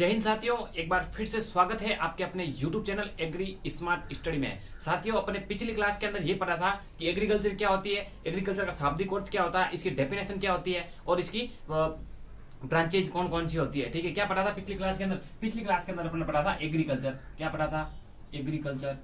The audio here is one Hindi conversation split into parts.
जय हिंद साथियों, एक बार फिर से स्वागत है आपके अपने YouTube channel Agri Smart Study में। साथियों, अपने पिछली क्लास के अंदर ये पढ़ा था कि एग्रीकल्चर क्या होती है, एग्रीकल्चर का शाब्दिक अर्थ क्या होता है, इसकी डेफिनेशन क्या होती है और इसकी ब्रांचेज कौन कौन सी होती है। ठीक है, क्या पढ़ा था पिछली क्लास के अंदर? पिछली क्लास के अंदर अपने पढ़ा था एग्रीकल्चर। क्या पढ़ा था? एग्रीकल्चर।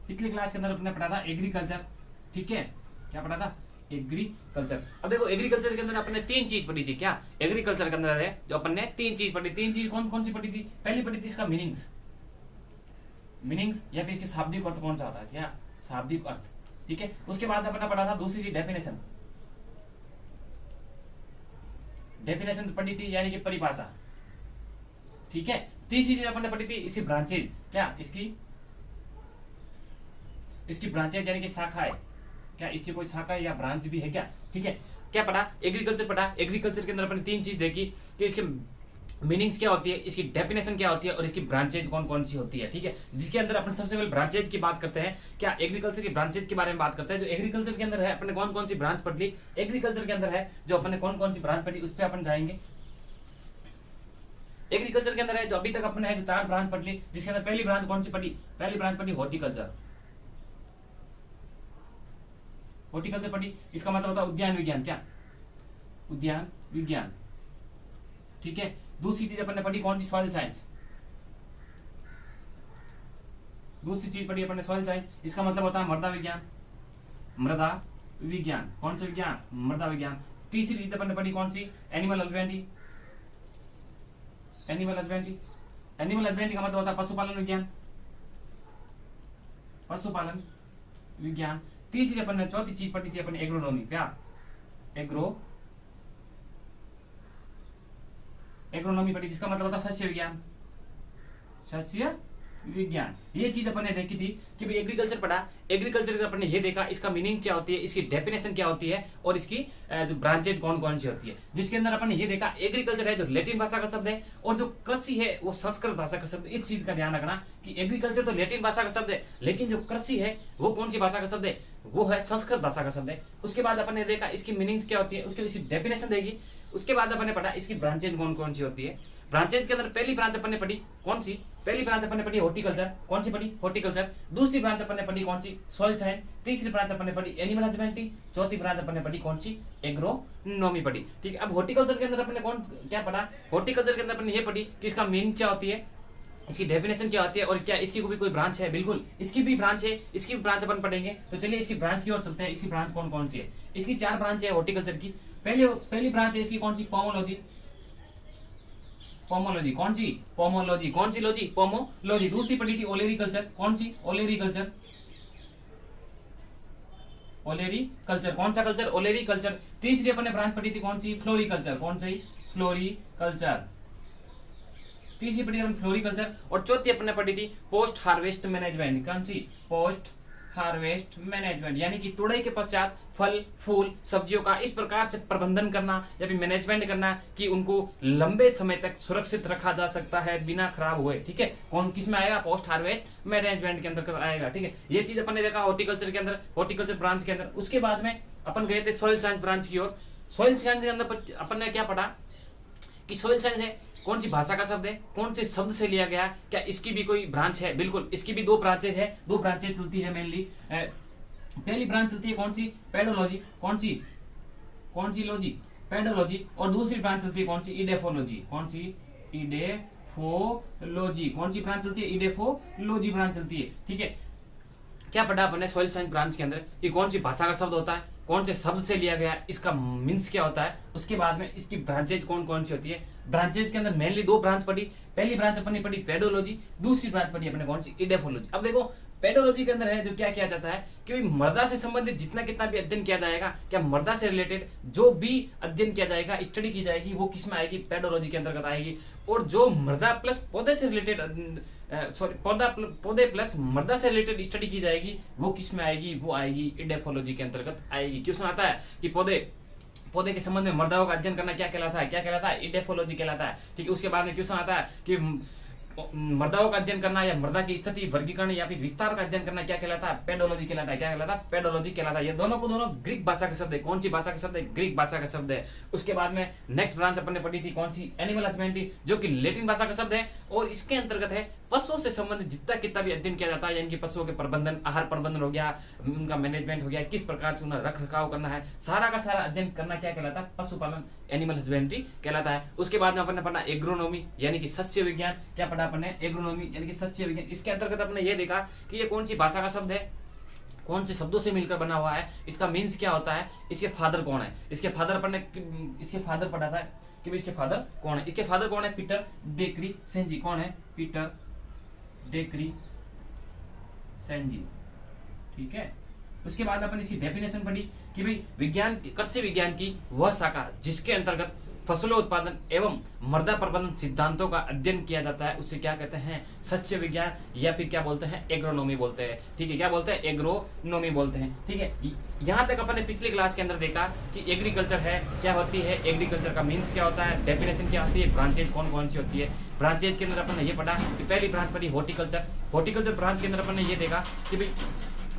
पिछली क्लास के अंदर अपने पढ़ा था एग्रीकल्चर। ठीक है, क्या पढ़ा था? एग्रीकल्चर। अब देखो, एग्रीकल्चर के अंदर अपने तीन चीज पढ़ी थी। क्या एग्रीकल्चर के अंदर है जो अपन ने तीन चीज पढ़ी? तीन चीज कौन कौन सी पढ़ी थी? पहली पढ़ी थी इसका मीनिंग्स या फिर इसके शाब्दिक अर्थ कौन सा होता है, क्या शाब्दिक अर्थ। ठीक है, उसके बाद अपना पढ़ा था दूसरी चीज डेफिनेशन पढ़ी थी, यानी कि परिभाषा। ठीक है, तीसरी चीज अपन ने पढ़ी थी इसकी ब्रांचेज। क्या इसकी ब्रांचेज यानी कि शाखाएं। क्या इसकी कोई शाखा या ब्रांच भी है क्या? ठीक है, क्या पढ़ा? एग्रीकल्चर पढ़ा। एग्रीकल्चर के अंदर अपने तीन चीज देखी कि इसके मीनिंग्स क्या होती है, इसकी डेफिनेशन क्या होती है और इसकी ब्रांचेज कौन कौन सी होती है। ठीक है, जिसके अंदर अपन सबसे पहले ब्रांचेज की बात करते हैं। क्या एग्रीकल्चर की ब्रांचेज के बारे में बात करते हैं। जो एग्रीकल्चर के अंदर है अपने कौन कौन सी ब्रांच पढ़ ली, एग्रीकल्चर के अंदर है जो अपने कौन कौन सी ब्रांच पढ़ी, उस पर अपन जाएंगे। एग्रीकल्चर के अंदर है जो अभी तक अपने है जो चार ब्रांच पढ़ ली, जिसके अंदर पहली ब्रांच कौन सी पढ़ी? पहली ब्रांच पढ़ी हॉर्टिकल्चर पढ़ी। इसका मतलब होता है उद्यान विज्ञान। क्या उद्यान विज्ञान। ठीक है, दूसरी चीज अपन ने पढ़ी कौन सी? Soil science. दूसरी चीज पढ़ी अपन ने सॉइल साइंस, इसका मतलब होता है मृदा विज्ञान। कौन सा विज्ञान? मृदा विज्ञान। तीसरी चीज अपन ने पढ़ी कौन सी? एनिमल हस्बेंड्री का मतलब होता है पशुपालन विज्ञान। तीसरी अपन ने चौथी चीज पढ़ी थी अपन एग्रोनॉमी। क्या एग्रोनॉमी पढ़ी, जिसका मतलब होता है सस्य विज्ञान। ये चीज अपन ने देखी थी कि भाई एग्रीकल्चर पढ़ा। एग्रीकल्चर का अपन ने ये देखा इसका मीनिंग क्या होती है, इसकी डेफिनेशन क्या होती है और इसकी जो ब्रांचेज कौन कौन सी होती है। जिसके अंदर अपन ने ये देखा एग्रीकल्चर है जो लैटिन भाषा का शब्द है और जो कृषि है वो संस्कृत भाषा का शब्द। इस चीज का ध्यान रखना कि एग्रीकल्चर तो लैटिन भाषा का शब्द है, लेकिन जो कृषि है वो कौन सी भाषा का शब्द है? वो है संस्कृत भाषा का शब्द है। उसके बाद अपन ने देखा इसकी मीनिंग्स क्या होती है, उसके इसकी डेफिनेशन देगी। उसके बाद अपन ने पढ़ा इसकी ब्रांचेज कौन कौन सी होती है। ब्रांचेज के अंदर पहली ब्रांच अपन ने पढ़ी कौन सी? पहली ब्रांच अपन ने पढ़ी हॉर्टिकल्चर। कौन सी पढ़ी? हॉर्टिकल्चर। दूसरी ब्रांच अपन ने पढ़ी कौन सी? Soil science. तीसरी ब्रांच अपन ने पढ़ी एनिमल हस्बेंड्री। चौथी ब्रांच अपन ने पढ़ी कौन सी? एग्रोनॉमी पढ़ी। ठीक है, अब हॉर्टिकल्चर के अंदर अपन ने कौन क्या पढ़ा? हॉर्टिकल्चर के अंदर अपन ने ये पढ़ी कि इसका मीनिंग क्या होती है, इसकी डेफिनेशन क्या होती है और क्या इसकी भी कोई ब्रांच है। बिल्कुल, इसकी भी ब्रांच है, इसकी भी ब्रांच अपन पढ़ेंगे। तो चलिए इसकी ब्रांच की ओर चलते हैं। इसकी ब्रांच कौन कौन सी है? इसकी चार ब्रांच है हॉर्टिकल्चर की। पहली ब्रांच है इसकी कौन सी? पोमोलॉजी। कौन सी? पोमोलॉजी। दूसरी पढ़ी थी ओलेरीकल्चर। कौन सी? ओलेरीकल्चर। कौन सा कल्चर? ओलेरीकल्चर। तीसरी अपन ने ब्रांच पढ़ी थी कौन सी? फ्लोरिकल्चर। कौन सी? फ्लोरिकल्चर। तीसरी पढ़ी अपन फ्लोरिकल्चर और चौथी अपन ने पढ़ी थी पोस्ट हार्वेस्ट मैनेजमेंट। कौन सी? पोस्ट हार्वेस्ट मैनेजमेंट, यानी कि तुड़ाई के पश्चात फल फूल सब्जियों का इस प्रकार से प्रबंधन करना या फिर मैनेजमेंट करना कि उनको लंबे समय तक सुरक्षित रखा जा सकता है बिना खराब हुए। ठीक है, कौन किस में आएगा? पोस्ट हार्वेस्ट मैनेजमेंट के अंदर आएगा। ठीक है, ये चीज अपन ने देखा हॉर्टिकल्चर के अंदर, हॉर्टिकल्चर ब्रांच के अंदर। उसके बाद में अपन गए थे सॉइल साइंस ब्रांच की ओर। सॉइल साइंस के अंदर अपन ने क्या पढ़ा कि सॉइल साइंस है कौन सी भाषा का शब्द है, कौन से शब्द से लिया गया, क्या इसकी भी कोई ब्रांच है? बिल्कुल, इसकी भी दो ब्रांचेज है। दो ब्रांचेज चलती है मेनली। पहली ब्रांच चलती है कौन सी? पेडोलॉजी। कौन सी लॉजी? पेडोलॉजी। और दूसरी ब्रांच चलती है कौन सी? इडेफोलॉजी। कौन सी? इडेफोलॉजी। कौन सी ब्रांच चलती है? इडेफोलॉजी ब्रांच चलती है। ठीक है, क्या पढ़ा अपन ने सॉइल साइंस ब्रांच के अंदर कि कौन सी भाषा का शब्द होता है, कौन से शब्द से लिया गया, इसका मीन्स क्या होता है। उसके बाद में इसकी ब्रांचेज कौन कौन सी होती है। ब्रांचेज के अंदर मेनली दो ब्रांच पढ़ी। पहली ब्रांच अपन ने पढ़ी पेडोलॉजी, दूसरी ब्रांच पढ़ी अपने कौन सी? इडेफोलॉजी। अब देखो पेडोलॉजी के अंदर है जो क्या किया जाता है कि भाई मृदा से संबंधित जितना कितना भी अध्ययन किया जाएगा, क्या मृदा से रिलेटेड जो भी अध्ययन किया जाएगा, स्टडी की जाएगी, वो किस में आएगी? पेडोलॉजी के अंतर्गत आएगी। और जो मृदा प्लस पौधे से रिलेटेड पौधे प्लस मृदा से रिलेटेड स्टडी की जाएगी, वो किस में आएगी? वो आएगी इडेफोलॉजी के अंतर्गत आएगी। क्वेश्चन आता है कि पौधे के संबंध में मृदाओं का अध्ययन करना क्या कहलाता है? इडेफोलॉजी कहलाता है। ठीक है, उसके बाद में क्वेश्चन आता है कि मृदाओं का अध्ययन करना या मृदा की स्थिति, वर्गीकरण या फिर विस्तार का अध्ययन करना क्या कहलाता है? पेडोलॉजी कहलाता है। क्या कहलाता है? पेडोलॉजी कहलाता है। ये दोनों को दोनों ग्रीक भाषा के शब्द है। कौन सी भाषा के शब्द है? ग्रीक भाषा का शब्द है। उसके बाद में नेक्स्ट ब्रांच अपन ने पढ़ी थी कौन सी? एनिमल हस्बेंड्री, जो कि लैटिन भाषा का शब्द है और इसके अंतर्गत है पशुओं से संबंधित जितना कितना भी अध्ययन किया जाता है, यानी कि पशुओं के प्रबंधन, आहार प्रबंधन हो गया, उनका मैनेजमेंट हो गया, किस प्रकार से उन्हें रख रखाव करना है, सारा का सारा अध्ययन करना क्या कहलाता है? पशुपालन, एनिमल हस्बेंड्री कहलाता है। उसके बाद में अपन ने पढ़ा एग्रोनॉमी यानी कि सस्य विज्ञान। क्या पढ़ा अपन ने? एग्रोनॉमी यानी कि सस्य विज्ञान। इसके अंतर्गत अपने ये देखा कि ये कौन सी भाषा का शब्द है, कौन से शब्दों से मिलकर बना हुआ है, इसका मीन्स क्या होता है, इसके फादर कौन है। इसके फादर अपन ने इसके फादर पढ़ा था कि भाई इसके फादर कौन है। इसके फादर कौन है? Peter Crescenzi. कौन है? Peter Crescenzi. ठीक है। उसके बाद अपन इसकी डेफिनेशन पढ़ी कि भाई विज्ञान, कृषि विज्ञान की वह शाखा जिसके अंतर्गत फसलों उत्पादन एवं मृदा प्रबंधन सिद्धांतों का अध्ययन किया जाता है, उसे क्या कहते हैं? सस्य विज्ञान या फिर क्या बोलते हैं? एग्रोनॉमी बोलते हैं। ठीक है। क्या बोलते हैं? एग्रोनॉमी बोलते हैं। ठीक है। यहाँ तक अपन ने पिछली क्लास के अंदर देखा कि एग्रीकल्चर है, क्या होती है एग्रीकल्चर का मीन्स क्या होता है, डेफिनेशन क्या होती है, ब्रांचेज कौन कौन सी होती है। ब्रांचेज के अंदर अपन ने ये पढ़ा कि पहली ब्रांच पढ़ी हॉर्टिकल्चर। हॉर्टिकल्चर ब्रांच के अंदर अपन ने ये देखा कि भाई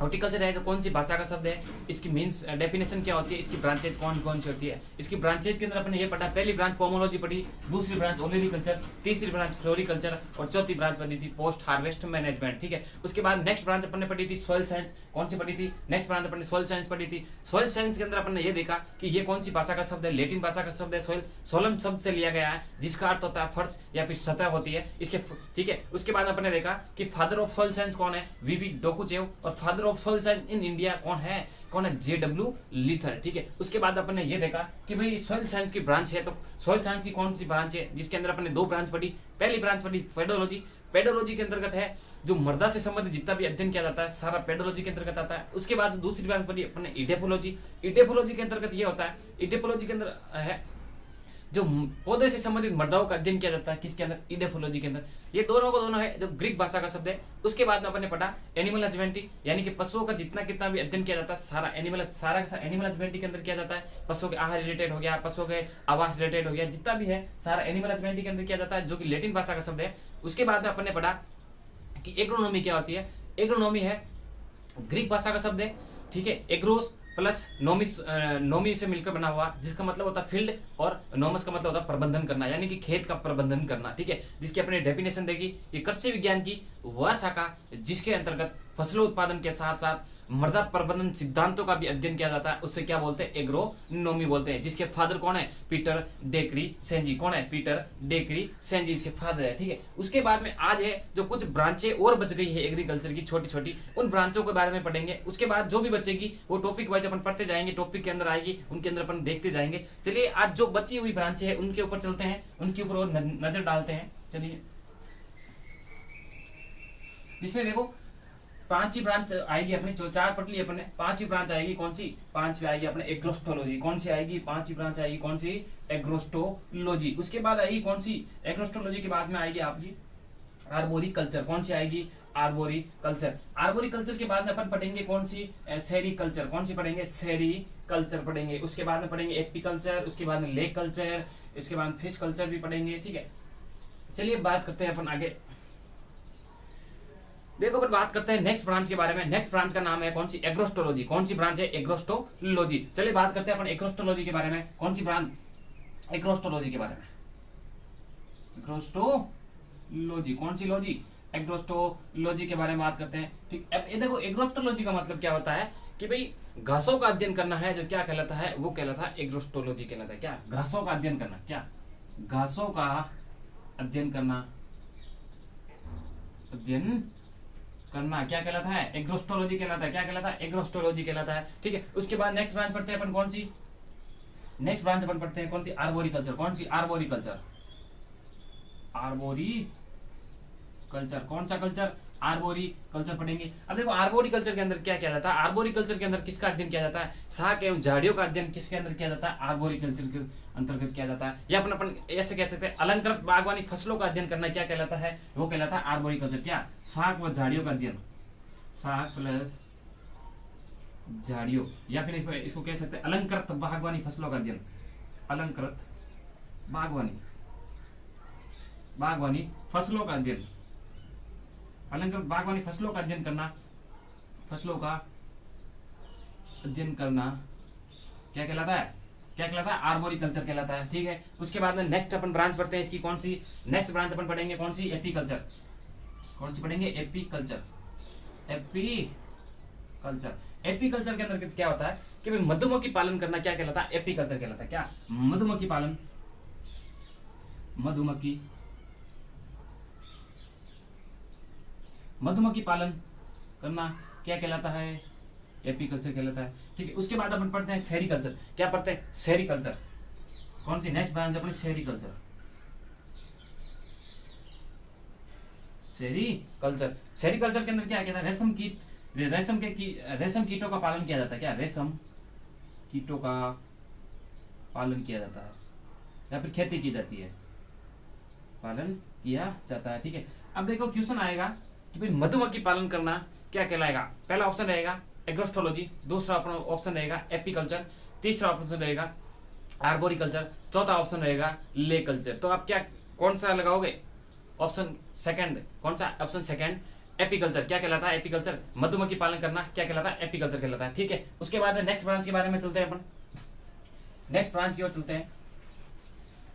हॉर्टिकल्चर है तो कौन सी भाषा का शब्द है, इसकी मीन्स डेफिनेशन क्या होती है, इसकी ब्रांचेज कौन कौन सी होती है। इसकी ब्रांचेज के अंदर अपन ने ये पढ़ा, पहली ब्रांच पोमोलॉजी पढ़ी, दूसरी ब्रांच ओलेरीकल्चर, तीसरी ब्रांच फ्लोरिकल्चर और चौथी ब्रांच पढ़ी थी पोस्ट हार्वेस्ट मैनेजमेंट। ठीक है। उसके बाद नेक्स्ट ब्रांच अपन ने पढ़ी थी सॉइल साइंस। कौन सी पढ़ी थी? नेक्स्ट ब्रांच अपन ने सॉइल साइंस पढ़ी थी। सॉइल साइंस के अंदर अपन ने ये देखा कि ये कौन सी भाषा का शब्द है, लैटिन भाषा का शब्द है। सॉइल सोलम शब्द से लिया गया है जिसका अर्थ होता है फर्श या फिर सतह होती है इसके। ठीक है। उसके बाद अपन ने देखा कि फादर ऑफ सॉइल साइंस कौन है? वीवी डोकुचेव। और father of soil science in India कौन है? कौन है? JW Leathern. ठीक है। उसके बाद अपन ने ये देखा कि भाई सॉइल साइंस की ब्रांच है तो सॉइल साइंस की कौन सी ब्रांच है, जिसके अंदर अपन ने दो ब्रांच पढ़ी। पहली ब्रांच पढ़ी पेडोलॉजी। पेडोलॉजी के अंतर्गत है जो मृदा से संबंधित जितना भी अध्ययन किया जाता है सारा पेडोलॉजी के अंतर्गत आता है। उसके बाद दूसरी ब्रांच पढ़ी अपन ने इडेपोलॉजी। इडेपोलॉजी के अंतर्गत ये होता है, इडेपोलॉजी के अंदर है जो पौधे से संबंधित मृदाओं का अध्ययन किया जाता है, किसके अंदर? इडेफोलॉजी के अंदर। ये दोनों को दोनों है जो ग्रीक भाषा का शब्द है। उसके बाद में अपन ने पढ़ा एनिमल हस्बेंड्री यानी कि पशुओं का जितना कितना भी अध्ययन किया जाता है सारा एनिमल हस्बेंड्री के अंदर किया जाता है। पशुओं के आहार रिलेटेड हो गया, पशुओं के आवास रिलेटेड हो गया, जितना भी है सारा एनिमल हस्बेंड्री के अंदर किया जाता है, जो कि लैटिन भाषा का शब्द है। उसके बाद में अपन ने पढ़ा कि एग्रोनॉमी क्या होती है। एग्रोनॉमी है ग्रीक भाषा का शब्द है। ठीक है। एग्रोस प्लस नोमिस, नोमी से मिलकर बना हुआ, जिसका मतलब होता है फील्ड और नोमस का मतलब होता है प्रबंधन करना, यानी कि खेत का प्रबंधन करना। ठीक है। जिसकी अपने डेफिनेशन देगी ये कृषि विज्ञान की वह शाखा जिसके अंतर्गत फसलों उत्पादन के साथ साथ मृदा प्रबंधन सिद्धांतों का भी अध्ययन किया जाता है, उससे क्या बोलते हैं? एग्रोनॉमी बोलते हैं। जिसके फादर कौन है? Peter Crescenzi. कौन है? पीटर डेक्री सेंजी इसके फादर है। ठीक है। उसके बाद में आज है जो कुछ ब्रांचें और बच गई है एग्रीकल्चर की छोटी छोटी, उन ब्रांचों के बारे में पढ़ेंगे। उसके बाद जो भी बचेगी वो टॉपिक वाइज अपन पढ़ते जाएंगे, टॉपिक के अंदर आएगी, उनके अंदर अपन देखते जाएंगे। चलिए आज जो बची हुई ब्रांचें हैं उनके ऊपर चलते हैं, उनके ऊपर और नजर डालते हैं। चलिए इसमें देखो पांचवी ब्रांच आएगी अपनी, जो चार पढ़ ली अपने, पांचवी ब्रांच आएगी कौन सी? पांचवी आएगी अपने एग्रोस्टोलॉजी। कौन सी आएगी? पांचवी ब्रांच आएगी कौन सी? एग्रोस्टोलॉजी। उसके बाद आएगी कौन सी? एग्रोस्टोलॉजी के बाद में आएगी आपकी आर्बोरिकल्चर। कौन सी आएगी? आर्बोरिकल्चर। आर्बोरिकल्चर के बाद में अपन पढ़ेंगे कौन सी? सेरिकल्चर। कौन सी पढ़ेंगे? सेरिकल्चर पढ़ेंगे। उसके बाद में पढ़ेंगे एपीकल्चर, उसके बाद में लेक कल्चर, इसके बाद फिश कल्चर भी पढ़ेंगे। ठीक है। चलिए बात करते हैं अपन आगे। देखो अपन बात करते हैं नेक्स्ट ब्रांच के बारे में। नेक्स्ट ब्रांच का नाम है कौन सी? एग्रोस्टोलॉजी। कौन सी ब्रांच है? एग्रोस्टोलॉजी। चलिए बात करते हैं अपन एग्रोस्टोलॉजी के बारे में। कौन सी ब्रांच? एग्रोस्टोलॉजी के बारे में। एग्रोस्टोलॉजी कौन सी लॉजी? एग्रोस्टोलॉजी के बारे में बात करते हैं। ठीक। अब ये देखो एग्रोस्टोलॉजी का मतलब क्या होता है कि भाई घासों का अध्ययन करना है, जो क्या कहलाता है? वो कहलाता है एग्रोस्टोलॉजी कहलाता है। क्या? घासों का अध्ययन करना। क्या? घासों का अध्ययन करना, अध्ययन करना क्या कहलाता है? एग्रोस्टोलॉजी कहलाता है। क्या कहलाता है? एग्रोस्टोलॉजी कहलाता है। ठीक है। उसके बाद नेक्स्ट ब्रांच पढ़ते हैं अपन कौन सी? नेक्स्ट ब्रांच अपन पढ़ते हैं कौन सी? आर्बोरिकल्चर। कौन सी? आर्बोरिकल्चर। आर्बोरिकल्चर कौन सा कल्चर? आर्बोरिकल्चर पढ़ेंगे। अब देखो आर्बोरिकल्चर के अंदर क्या किया जाता है? आर्बोरिकल्चर के अंदर किसका अध्ययन किया जाता है? शाक एवं झाड़ियों का अध्ययन किसके अंदर किया जाता है? आर्बोरिकल्चर के अंतर्गत किया जाता है। या अपन ऐसे कह सकते हैं अलंकृत बागवानी फसलों का अध्ययन करना क्या कहलाता है? वो कहलाता है आर्बोरिकल्चर। क्या? शाक व झाड़ियों का अध्ययन, शाक प्लस झाड़ियों, या फिर इसको कह सकते हैं अलंकृत बागवानी फसलों का अध्ययन, अलंकृत बागवानी बागवानी फसलों का अध्ययन, अलंकृत बागवानी फसलों का अध्ययन करना, फसलों का अध्ययन करना क्या कहलाता है, क्या कहलाता है, आर्बोरिकल्चर कहलाता है। ठीक है, उसके बाद में नेक्स्ट अपन ब्रांच पढ़ते हैं इसकी, कौन सी नेक्स्ट ब्रांच अपन पढ़ेंगे, कौन सी, एपीकल्चर। कौन सी पढ़ेंगे, एपीकल्चर। एपीकल्चर, एपीकल्चर के अंदर क्या होता है कि भाई मधुमक्खी पालन करना क्या कहलाता है, एपीकल्चर कहलाता है। क्या, मधुमक्खी पालन, मधुमक्खी मधुमक्खी पालन करना क्या कहलाता है, एपीकल्चर कहलाता है। ठीक है, उसके बाद अपन पढ़ते हैं सेरीकल्चर। क्या पढ़ते हैं, सेरीकल्चर। कौन सी नेक्स्ट ब्रांच अपनी, सेरीकल्चर। सेरीकल्चर, सेरीकल्चर के अंदर क्या कहता है, रेशम कीट, रेशम कीटों का पालन किया जाता है। क्या, रेशम कीटों का पालन किया जाता है या फिर खेती की जाती है, पालन किया जाता है। ठीक है, अब देखो क्वेश्चन आएगा कि भाई मधुमक्खी पालन करना क्या कहलाएगा। पहला ऑप्शन रहेगा एग्रोस्टोलॉजी, दूसरा ऑप्शन रहेगा एपीकल्चर, तीसरा ऑप्शन रहेगा आर्बोरिकल्चर, चौथा ऑप्शन रहेगा ले कल्चर। तो आप क्या कौन सा लगाओगे, ऑप्शन सेकंड। कौन सा, ऑप्शन सेकंड, एपीकल्चर। क्या कहलाता है, एपीकल्चर, मधुमक्खी पालन करना क्या कहलाता है, एपीकल्चर कहलाता है। ठीक है, उसके बाद नेक्स्ट ब्रांच के बारे में चलते हैं अपन, नेक्स्ट ब्रांच की ओर चलते हैं।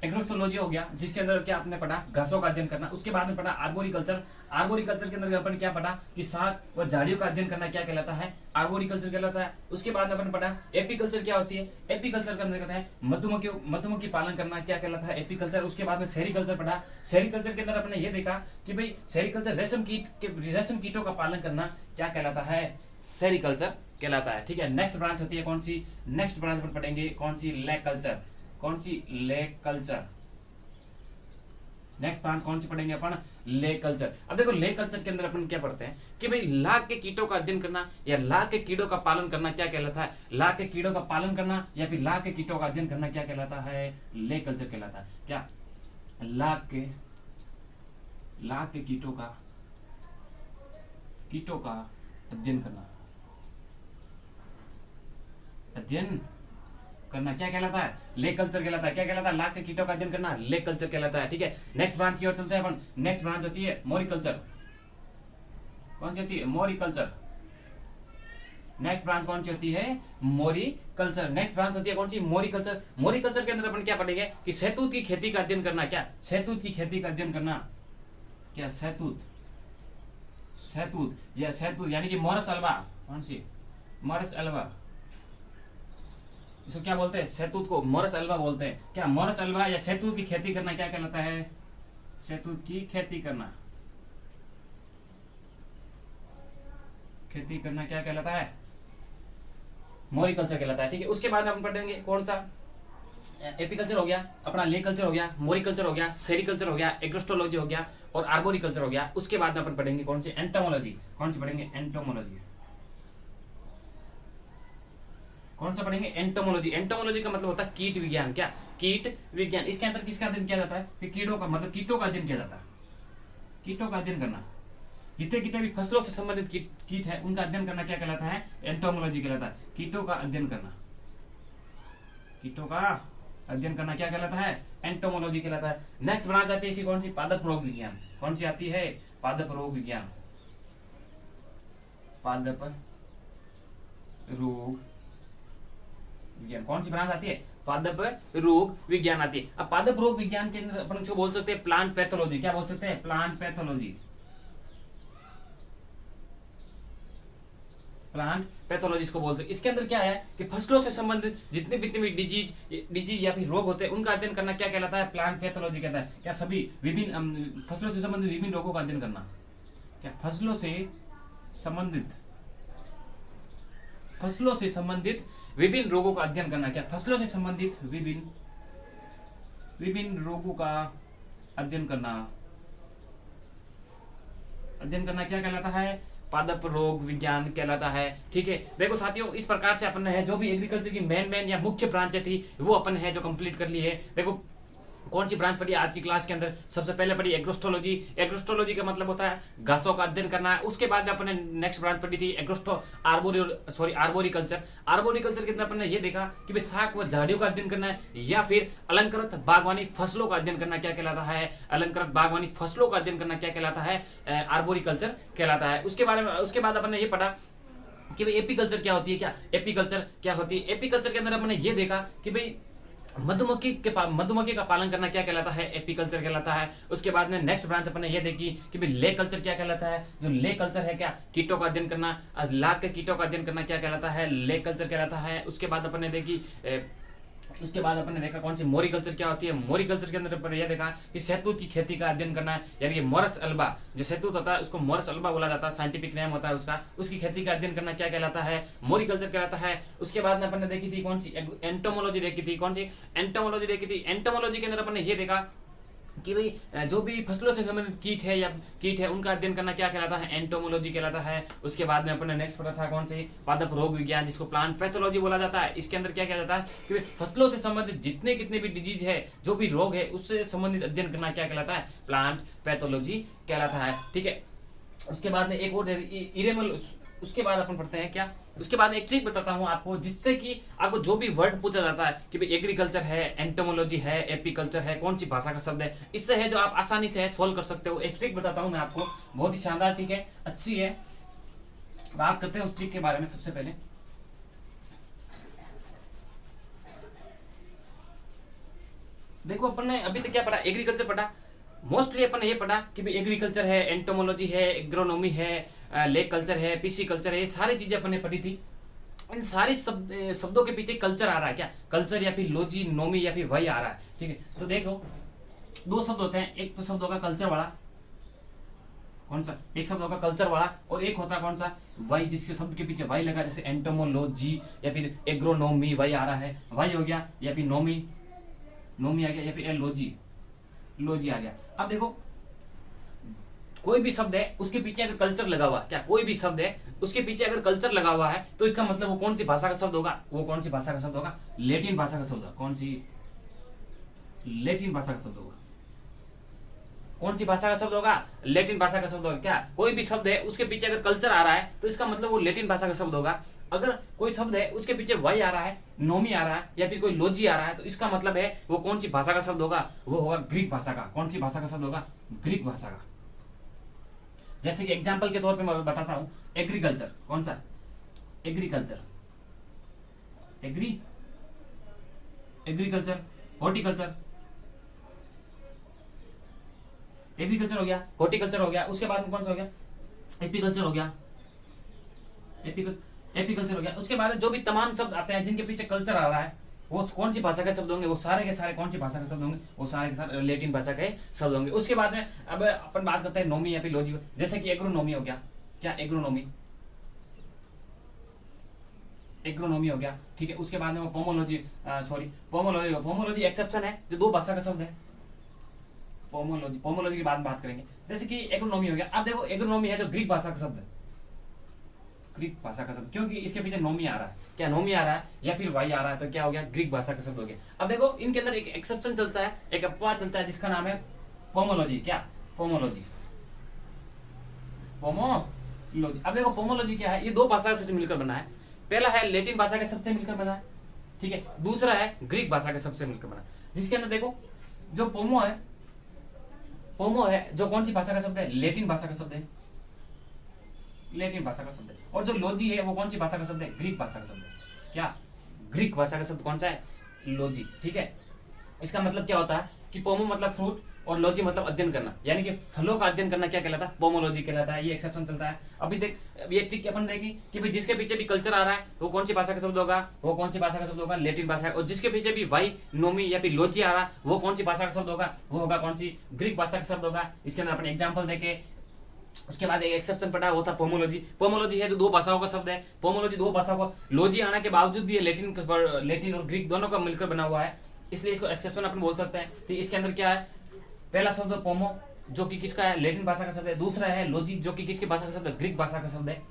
एग्रोस्टोलॉजी हो गया, जिसके अंदर क्या आपने पढ़ा, घासों का अध्ययन करना। उसके बाद में पढ़ा आर्बोरिकल्चर। आर्बोरिकल्चर के अंदर अपन क्या पढ़ा कि साग व झाड़ियों का अध्ययन करना क्या कहलाता है, आर्बोरिकल्चर कहलाता है। उसके बाद में अपन पढ़ा एपीकल्चर क्या होती है, एपीकल्चर के अंदर कहता है मधुमक्खी पालन करना क्या कहलाता है, एपीकल्चर। उसके बाद में सेरीकल्चर पढ़ा। सेरीकल्चर के अंदर अपने ये देखा कि भाई सेरीकल्चर रेशम कीटों का पालन करना क्या कहलाता है, सेरीकल्चर कहलाता है। ठीक है, नेक्स्ट ब्रांच होती है कौन सी, नेक्स्ट ब्रांच अपन पढ़ेंगे कौन सी, ले कल्चर। कौन सी, ले कल्चर। नेक्स्ट ब्रांच कौन सी पढ़ेंगे अपन, ले कल्चर। अब देखो ले कल्चर के अंदर अपन क्या पढ़ते हैं कि भाई लाख के कीटों का अध्ययन करना या लाख के कीड़ों का पालन करना क्या कहलाता है, लाख के कीड़ों का पालन करना या फिर लाख के कीटों का अध्ययन करना क्या कहलाता है, ले कल्चर कहलाता है। क्या, लाख के कीटों का अध्ययन करना क्या कहलाता है, ले कल्चर कहलाता है। क्या कहलाता है, लाख के कीटों का अध्ययन करना ले कल्चर कहलाता है। ठीक है, नेक्स्ट ब्रांच की ओर चलते हैं अपन। नेक्स्ट ब्रांच होती है मोरिकल्चर। कौन सी होती है, मोरिकल्चर। नेक्स्ट ब्रांच कौन सी होती है, मोरिकल्चर। नेक्स्ट ब्रांच होती है कौन सी, मोरिकल्चर। मोरिकल्चर के अंदर अपन क्या पढ़ेंगे कि शहतूत की खेती का अध्ययन करना। क्या, शहतूत की खेती का अध्ययन करना। क्या, शहतूत या शहतूत यानी कि मोरस अल्वा। कौन सी, मोरस अल्वा। इसको क्या बोलते हैं, शहतूत को मोरस अल्वा बोलते हैं। क्या, मोरस अल्वा या शहतूत की खेती करना क्या कहलाता है, शहतूत की खेती करना क्या कहलाता है, मोरिकल्चर कहलाता है। ठीक है, उसके बाद हम पढ़ेंगे कौन सा, एपीकल्चर हो गया अपना, ले कल्चर हो गया, मोरिकल्चर हो गया, सेरीकल्चर हो गया, एग्रोस्टोलॉजी हो गया और आर्बोरिकल्चर हो गया। उसके बाद अपन पढ़ेंगे कौन सी, एंटोमोलॉजी। कौन सी पढ़ेंगे, एंटोमोलॉजी। कौन सा पढ़ेंगे, एंटोमोलॉजी। एंटोमोलॉजी का मतलब होता है कीट विज्ञान। क्या, कीट विज्ञान। इसके अंदर किसका अध्ययन किया जाता है, फिर कीड़ों का मतलब कीटों का अध्ययन किया जाता है, कीटों का अध्ययन करना। जितने भी फसलों से संबंधित कीट है उनका अध्ययन करना क्या कहलाता है, एंटोमोलॉजी कहलाता है। कीटों का अध्ययन करना क्या कहलाता है, एंटोमोलॉजी कहलाता है। नेक्स्ट ब्रांच आती है कि कौन सी, पादप रोग विज्ञान। कौन सी आती है, पादप रोग विज्ञान। पादप रोग विज्ञान। कौन सी ब्रांच आती है, पादप रोग विज्ञान आती है। अब पादप रोग विज्ञान के अंदर अपन इसको बोल सकते हैं प्लांट पैथोलॉजी। क्या बोल सकते हैं, प्लांट पैथोलॉजी। प्लांट पैथोलॉजी को बोलते हैं। इसके अंदर क्या है कि फसलों से संबंधित जितने भी डिजीज या फिर रोग होते हैं उनका अध्ययन करना क्या कहलाता है, प्लांट पैथोलॉजी कहता है। क्या, सभी विभिन्न फसलों से संबंधित विभिन्न रोगों का अध्ययन करना। क्या, फसलों से संबंधित विभिन्न रोगों का अध्ययन करना। क्या, फसलों से संबंधित विभिन्न रोगों का अध्ययन करना क्या कहलाता है, पादप रोग विज्ञान कहलाता है। ठीक है, देखो साथियों, इस प्रकार से अपन है जो भी एग्रीकल्चर की मेन या मुख्य ब्रांचें थी वो अपन है जो कंप्लीट कर ली है। देखो कौन सी ब्रांच पढ़ी आज की क्लास के अंदर? सबसे पहले पढ़ी एग्रोस्टोलॉजी। एग्रोस्टोलॉजी का मतलब होता है घासों का अध्ययन करना है। उसके बाद अपने नेक्स्ट ब्रांच पढ़ी थी आर्बोरिकल्चर। आर्बोरिकल्चर के अंदर अपने ये देखा कि भाई शाक व झाड़ियों का अध्ययन करना है या फिर अलंकृत बागवानी फसलों का अध्ययन करना क्या कहलाता है? अलंकृत बागवानी फसलों का अध्ययन करना क्या कहलाता है? आर्बोरिकल्चर कहलाता है। उसके बाद अपने ये पढ़ा कि भाई एपीकल्चर क्या होती है। क्या एपीकल्चर क्या होती है? एपीकल्चर के अंदर अपने ये देखा कि भाई मधुमक्खी का पालन करना क्या कहलाता है? एपीकल्चर कहलाता है। उसके बाद में नेक्स्ट ब्रांच अपने ये देखी कि भाई ले कल्चर क्या कहलाता है? जो ले कल्चर है क्या? कीटों का अध्ययन करना, लाख के कीटों का अध्ययन करना क्या कहलाता है? ले कल्चर कहलाता है। उसके बाद अपने देखा कौन सी मोरिकल्चर क्या होती है? मोरिकल्चर के अंदर यह देखा कि शहतूत की खेती का अध्ययन करना है, यानी कि मोरस अल्बा, जो शहतूत होता है उसको मोरस अल्बा बोला जाता है, साइंटिफिक नेम होता है उसका। उसकी खेती का अध्ययन करना क्या कहलाता है? मोरिकल्चर कहलाता है। उसके बाद में अपन ने देखी थी कौन सी? एंटोमोलॉजी देखी थी। कौन सी? एंटोमोलॉजी देखी थी। एंटोमोलॉजी के अंदर अपन ने ये देखा कि भाई जो भी फसलों से संबंधित कीट है उनका अध्ययन करना क्या कहलाता है? एंटोमोलॉजी कहलाता है। उसके बाद में अपने नेक्स्ट पढ़ा था कौन सी? पादप रोग विज्ञान, जिसको प्लांट पैथोलॉजी बोला जाता है। इसके अंदर क्या जाता है कि फसलों से संबंधित कितने भी डिजीज है, जो भी रोग है, उससे संबंधित अध्ययन करना क्या कहलाता है? प्लांट पैथोलॉजी कहलाता है। ठीक है। उसके बाद में एक और इरेमल। उसके बाद अपन पढ़ते हैं क्या? उसके बाद एक ट्रिक बताता हूं आपको, जिससे कि आपको जो भी वर्ड पूछा जाता है कि भाई एग्रीकल्चर है, एंटोमोलॉजी है, एपीकल्चर है, कौन सी भाषा का शब्द है, इससे है जो आप आसानी से सोल्व कर सकते हो। एक ट्रिक बताता हूं मैं आपको, बहुत ही शानदार ट्रिक है, अच्छी है। बात करते हैं उस ट्रिक के बारे में। सबसे पहले देखो, अपन ने अभी तक क्या पढ़ा? एग्रीकल्चर पढ़ा। मोस्टली अपन ने ये पढ़ा कि भाई एग्रीकल्चर है, एंटोमोलॉजी है, एग्रोनॉमी है, लेक कल्चर है, पीसी कल्चर है, ये सारी चीजें अपन ने पढ़ी थी। इन सारी शब्दों के पीछे कल्चर आ रहा है क्या? कल्चर या फिर लॉजी, नोमी या फिर वही आ रहा है। ठीक है, तो देखो दो शब्द होते हैं, एक तो शब्द होगा कल्चर वाला, कौन सा? एक शब्द होगा कल्चर वाला, और एक होता है कौन सा? वाई, जिसके शब्द के पीछे वाई लगा, जैसे एंटोमोलॉजी या फिर एग्रोनोमी, वाई आ रहा है, वाई हो गया, या फिर नोमी आ गया, या फिर लॉजी आ गया। अब देखो, कोई भी शब्द है उसके पीछे अगर कल्चर लगा हुआ, क्या कोई भी शब्द है उसके पीछे अगर कल्चर लगा हुआ है, तो इसका मतलब वो कौन सी भाषा का शब्द होगा? वो कौन सी भाषा का शब्द होगा? लैटिन भाषा का शब्द होगा। कौन सी? लैटिन भाषा का शब्द होगा। कौन सी भाषा का शब्द होगा? लैटिन भाषा का शब्द होगा। क्या कोई भी शब्द है उसके पीछे अगर कल्चर आ रहा है, तो इसका मतलब वो लैटिन भाषा का शब्द होगा। अगर कोई शब्द है उसके पीछे वाई आ रहा है, नोमी आ रहा है, या फिर कोई लॉजी आ रहा है, तो इसका मतलब है वो कौन सी भाषा का शब्द होगा? वो होगा ग्रीक भाषा का। कौन सी भाषा का शब्द होगा? ग्रीक भाषा का। जैसे कि एग्जाम्पल के तौर पे मैं बताता हूं, एग्रीकल्चर, कौन सा? एग्रीकल्चर, एग्रीकल्चर, हॉर्टिकल्चर, एग्रीकल्चर हो गया, हॉर्टिकल्चर हो गया। उसके बाद में कौन सा हो गया? एपीकल्चर हो गया, एपीकल्चर हो गया। उसके बाद जो भी तमाम शब्द आते हैं जिनके पीछे कल्चर आ रहा है, वो कौन सी भाषा के शब्द होंगे? वो सारे के सारे कौन सी भाषा के शब्द होंगे? वो सारे के सारे लैटिन भाषा के शब्द होंगे। उसके बाद में अब अपन बात करते हैं नोमी या फिर लॉजी, जैसे कि एग्रोनोमी हो गया। क्या? एग्रोनोमी हो गया। ठीक है। उसके बाद में वो पोमोलॉजी एक्सेप्शन है, जो दो भाषा का शब्द है। पोमोलॉजी की बात करेंगे। जैसे कि एग्रोनोमी हो गया। अब देखो, एग्रोनोमी है जो ग्रीक भाषा का शब्द है, ग्रीक भाषा का शब्द, क्योंकि इसके पीछे नोमी आ रहा है। क्या नोमी आ रहा है या फिर वाई आ रहा है, तो क्या हो गया? ग्रीक भाषा का शब्द हो गया। अब देखो, इनके अंदर एक एक्सेप्शन चलता है, एक अपवाद चलता है, जिसका नाम है पोमोलॉजी। क्या? पोमोलॉजी। अब देखो, पोमोलॉजी क्या है? ये दो भाषा से मिलकर बना है। पहला है लैटिन भाषा के शब्द से मिलकर बना है, ठीक है। दूसरा है ग्रीक भाषा के शब्द से मिलकर बना, जिसके अंदर देखो, जो पोमो है जो कौन सी भाषा का शब्द है? लैटिन भाषा का शब्द है, लैटिन भाषा का शब्द है। और जो लॉजी है वो कौन सी भाषा का शब्द है? ग्रीक भाषा का शब्द है। क्या? ग्रीक भाषा का शब्द कौन सा है? लॉजी। ठीक है। इसका मतलब क्या होता है कि पोमो मतलब फ्रूट और लॉजी मतलब अध्ययन करना, यानी कि फलों का अध्ययन करना क्या कहलाता है? पोमोलॉजी कहलाता है। ये एक्सेप्शन चलता है। अभी देख, ये ट्रिक अपन देखी कि भाई जिसके पीछे भी कल्चर आ रहा है वो कौन सी भाषा का शब्द होगा? वो कौन सी भाषा का शब्द होगा? लैटिन भाषा। और जिसके पीछे भी वाई, नोमी या फिर लॉजी आ रहा है, वो कौन सी भाषा का शब्द होगा? वो होगा कौन सी? ग्रीक भाषा का शब्द होगा। इसके अंदर अपन एग्जाम्पल देखे। उसके बाद एक एक्सेप्शन पढ़ा, वो था पोमोलॉजी। पोमोलॉजी है तो दो भाषाओं का शब्द है। पोमोलॉजी दो भाषाओं का, लॉजी आने के बावजूद भी ये लैटिन और ग्रीक दोनों का मिलकर बना हुआ है, इसलिए इसको एक्सेप्शन अपन बोल सकते हैं। तो इसके अंदर क्या है? पहला शब्द पोमो, जो कि किसका है? लैटिन भाषा का शब्द है। दूसरा है लॉजी, जो कि किसकी भाषा का शब्द है? ग्रीक भाषा का शब्द है।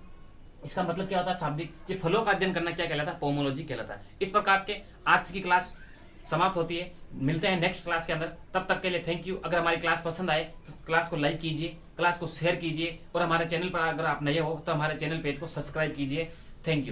इसका मतलब क्या होता है शाब्दिक? कि फलों का अध्ययन करना क्या कहलाता है? पोमोलॉजी कहलाता है। इस प्रकार के आज की क्लास समाप्त होती है। मिलते हैं नेक्स्ट क्लास के अंदर, तब तक के लिए थैंक यू। अगर हमारी क्लास पसंद आए तो क्लास को लाइक कीजिए, क्लास को शेयर कीजिए, और हमारे चैनल पर अगर आप नए हो तो हमारे चैनल पेज को सब्सक्राइब कीजिए। Thank you.